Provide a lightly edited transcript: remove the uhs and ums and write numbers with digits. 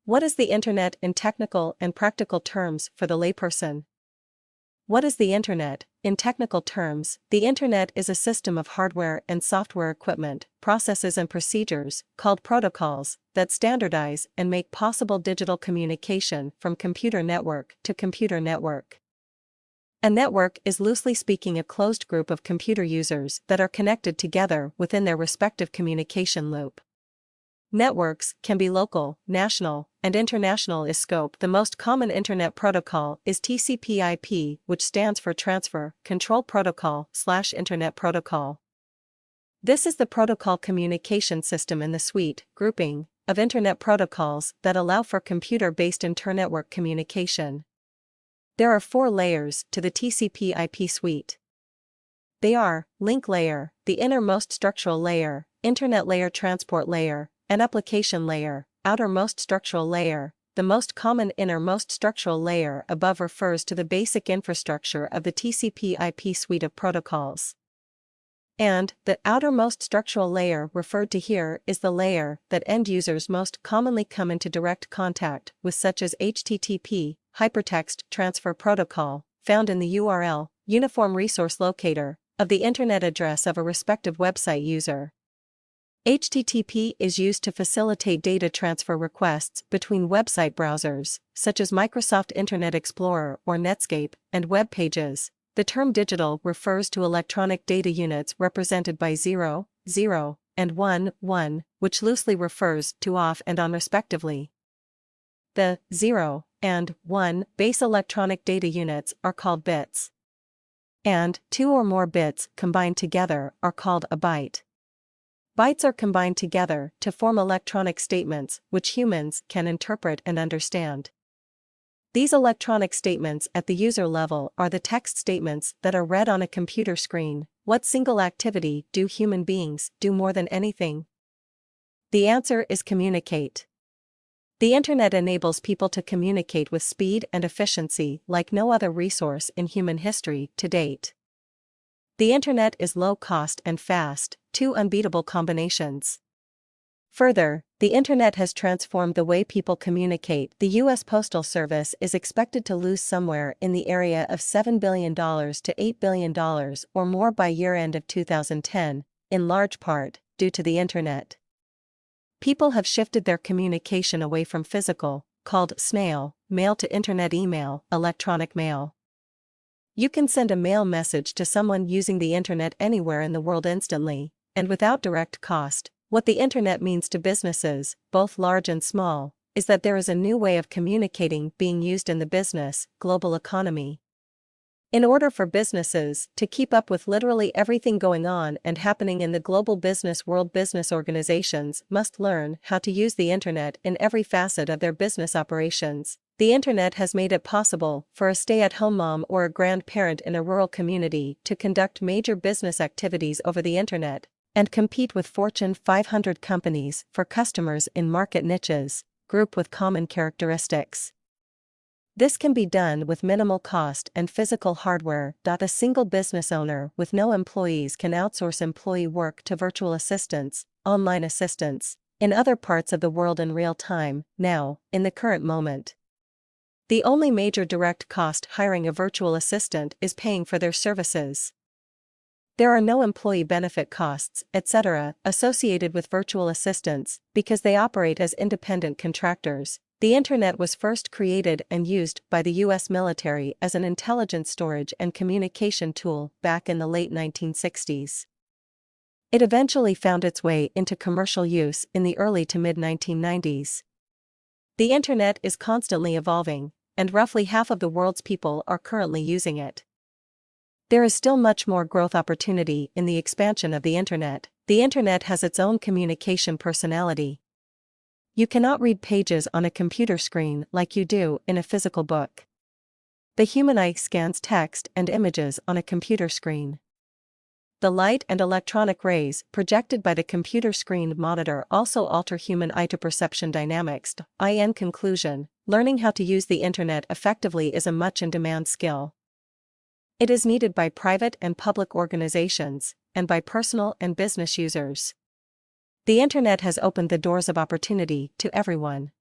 What is the Internet in technical and practical terms for the layperson? What is the Internet? In technical terms, the Internet is a system of hardware and software equipment, processes and procedures, called protocols, that standardize and make possible digital communication from computer network to computer network. A network is loosely speaking a closed group of computer users that are connected together within their respective communication loop. Networks can be local, national, and international in scope. The most common Internet protocol is TCP/IP, which stands for Transfer Control Protocol/Internet Protocol. This is the protocol communication system in the suite, grouping, of Internet protocols that allow for computer-based internetwork communication. There are 4 layers to the TCP/IP suite. They are link layer, the innermost structural layer, internet layer, transport layer, and application layer, outermost structural layer. The most common innermost structural layer above refers to the basic infrastructure of the TCP/IP suite of protocols. And the outermost structural layer referred to here is the layer that end users most commonly come into direct contact with, such as HTTP, Hypertext Transfer Protocol, found in the URL, Uniform Resource Locator, of the Internet address of a respective website user. HTTP is used to facilitate data transfer requests between website browsers, such as Microsoft Internet Explorer or Netscape, and web pages. The term digital refers to electronic data units represented by 0, 0, and 1, 1, which loosely refers to off and on respectively. The 0 and 1 base electronic data units are called bits. And 2 or more bits combined together are called a byte. Bytes are combined together to form electronic statements which humans can interpret and understand. These electronic statements at the user level are the text statements that are read on a computer screen. What single activity do human beings do more than anything? The answer is communicate. The Internet enables people to communicate with speed and efficiency like no other resource in human history to date. The Internet is low cost and fast, 2 unbeatable combinations. Further, the Internet has transformed the way people communicate. The U.S. Postal Service is expected to lose somewhere in the area of $7 billion to $8 billion or more by year-end of 2010, in large part due to the Internet. People have shifted their communication away from physical, called snail mail, to Internet email, electronic mail. You can send a mail message to someone using the Internet anywhere in the world instantly, and without direct cost. What the Internet means to businesses, both large and small, is that there is a new way of communicating being used in the business, global economy. In order for businesses to keep up with literally everything going on and happening in the global business world, business organizations must learn how to use the Internet in every facet of their business operations. The Internet has made it possible for a stay-at-home mom or a grandparent in a rural community to conduct major business activities over the Internet and compete with Fortune 500 companies for customers in market niches, grouped with common characteristics. This can be done with minimal cost and physical hardware. A single business owner with no employees can outsource employee work to virtual assistants, online assistants, in other parts of the world in real time, now, in the current moment. The only major direct cost hiring a virtual assistant is paying for their services. There are no employee benefit costs, etc., associated with virtual assistants because they operate as independent contractors. The Internet was first created and used by the U.S. military as an intelligence storage and communication tool back in the late 1960s. It eventually found its way into commercial use in the early to mid-1990s. The Internet is constantly evolving, and roughly half of the world's people are currently using it. There is still much more growth opportunity in the expansion of the Internet. The Internet has its own communication personality. You cannot read pages on a computer screen like you do in a physical book. The human eye scans text and images on a computer screen. The light and electronic rays projected by the computer screen monitor also alter human eye to perception dynamics. In conclusion, learning how to use the Internet effectively is a much in-demand skill. It is needed by private and public organizations, and by personal and business users. The Internet has opened the doors of opportunity to everyone.